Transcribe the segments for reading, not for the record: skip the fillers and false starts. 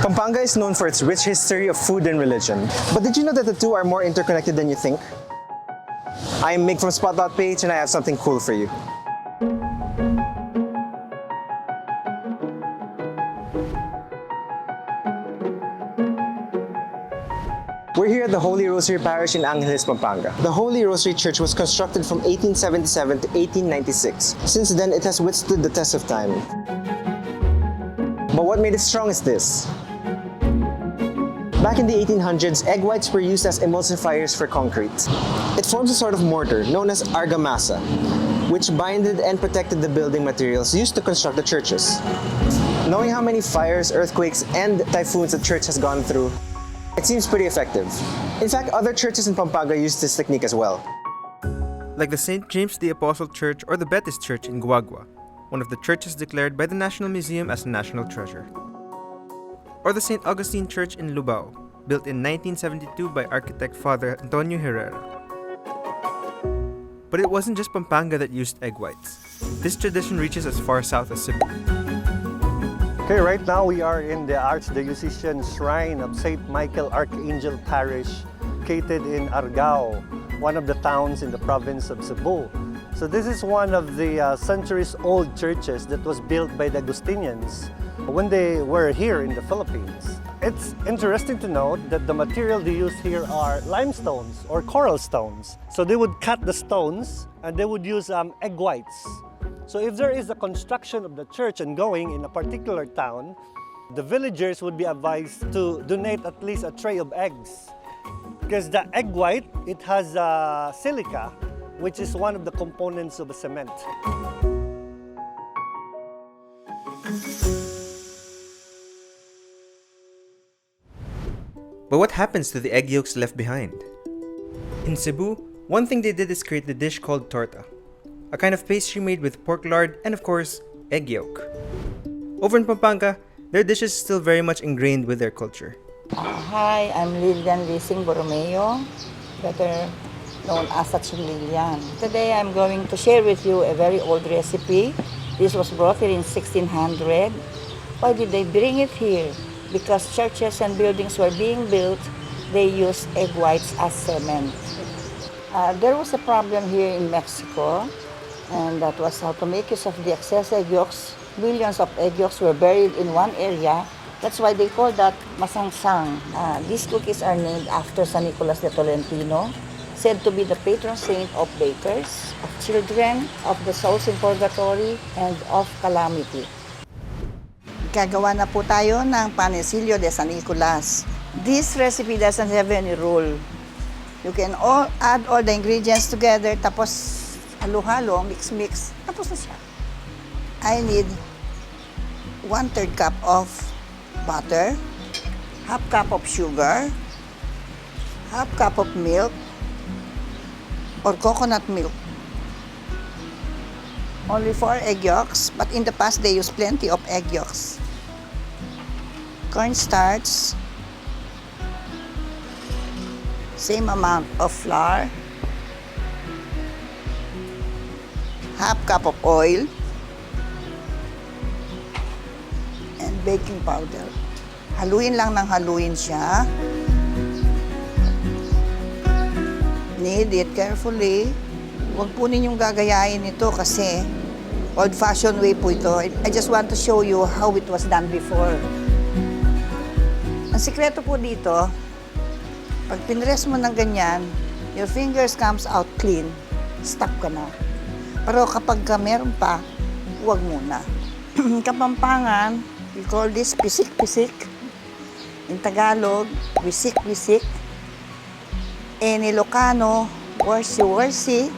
Pampanga is known for its rich history of food and religion. But did you know that the two are more interconnected than you think? I'm Mig from Spot.ph and I have something cool for you. We're here at the Holy Rosary Parish in Angeles, Pampanga. The Holy Rosary Church was constructed from 1877 to 1896. Since then, it has withstood the test of time. But what made it strong is this. Back in the 1800s, egg whites were used as emulsifiers for concrete. It forms a sort of mortar known as argamasa, which binded and protected the building materials used to construct the churches. Knowing how many fires, earthquakes, and typhoons the church has gone through, it seems pretty effective. In fact, other churches in Pampanga use this technique as well. Like the St. James the Apostle Church or the Betis Church in Guagua, one of the churches declared by the National Museum as a national treasure. Or the St. Augustine Church in Lubao, built in 1972 by architect Father Antonio Herrera. But it wasn't just Pampanga that used egg whites. This tradition reaches as far south as Cebu. Okay, right now we are in the Archdiocesan Shrine of St. Michael Archangel Parish, located in Argao, one of the towns in the province of Cebu. So this is one of the centuries-old churches that was built by the Augustinians when they were here in the Philippines. It's interesting to note that the material they use here are limestones or coral stones. So they would cut the stones and they would use egg whites. So if there is a construction of the church ongoing in a particular town, the villagers would be advised to donate at least a tray of eggs. Because the egg white, it has silica, which is one of the components of a cement. But what happens to the egg yolks left behind? In Cebu, one thing they did is create the dish called torta, a kind of pastry made with pork lard and, of course, egg yolk. Over in Pampanga, their dish is still very much ingrained with their culture. Hi, I'm Lilian Lising Borromeo, better known as Sachin Lilian. Today I'm going to share with you a very old recipe. This was brought here in 1600. Why did they bring it here? Because churches and buildings were being built, they used egg whites as cement. There was a problem here in Mexico, and that was how to make use of the excess egg yolks. Millions of egg yolks were buried in one area. That's why they call that masangsang. These cookies are named after San Nicolas de Tolentino, said to be the patron saint of bakers, of children, of the souls in purgatory, and of calamity. Gagawa na po tayo ng panecillo de San Nicolas. This recipe doesn't have any rule. You can add all the ingredients together, tapos halo-halo, mix-mix, tapos na siya. I need 1/3 cup of butter, half cup of sugar, half cup of milk, or coconut milk. Only 4 egg yolks, but in the past they used plenty of egg yolks. Cornstarch, same amount of flour, half cup of oil, and baking powder. Haluin lang ng haluin siya. Knead it carefully. Huwag po ninyong gagayain ito kasi old-fashioned way po ito. I just want to show you how it was done before. Ang sikreto po dito, pag pinrest mo ng ganyan, your fingers comes out clean, stop ka na. Pero kapag meron pa, huwag muna. Kapampangan, we call this pisik-pisik. In Tagalog, wisik-wisik. In Ilocano, warsi-warsi.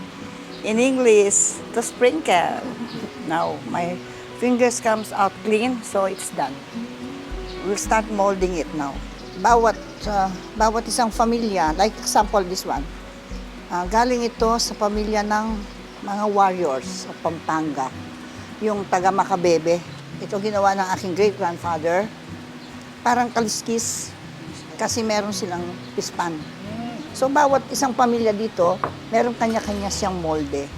In English, to sprinkle. Now, my fingers comes out clean, so it's done. We'll start molding it now. Bawat isang pamilya, like example this one, galing ito sa pamilya ng mga warriors of Pampanga. Yung taga Makabebe. Ito ginawa ng aking great-grandfather. Parang kaliskis kasi meron silang pispan. So bawat isang pamilya dito, meron kanya-kanya siyang molde.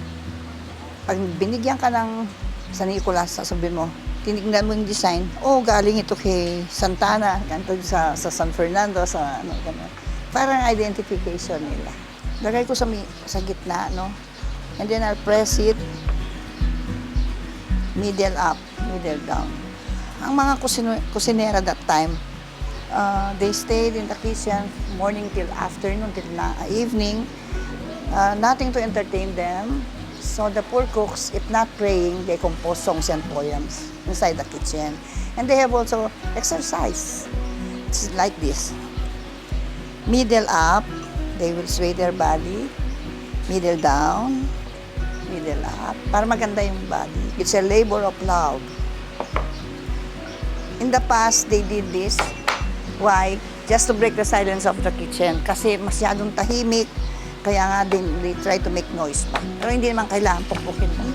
Pag binigyan ka ng San Nicolas, sasabihin mo, tinignan mo yung design, oh, galing ito kay Santana, ganito sa San Fernando, sa ano, gano'n. Parang identification nila. Lagay ko sa gitna, no? And then I'll press it, middle up, middle down. Ang mga kusinera that time, they stayed in the kitchen morning till afternoon, till evening. Nothing to entertain them. So the poor cooks, if not praying, they compose songs and poems inside the kitchen. And they have also exercise. It's like this. Middle up, they will sway their body. Middle down, middle up. Para maganda yung body. It's a labor of love. In the past, they did this. Why? Just to break the silence of the kitchen. Kasi masyadong tahimik. Kaya nga din, they try to make noise pa. Pero hindi naman kailangan pukpukin mo.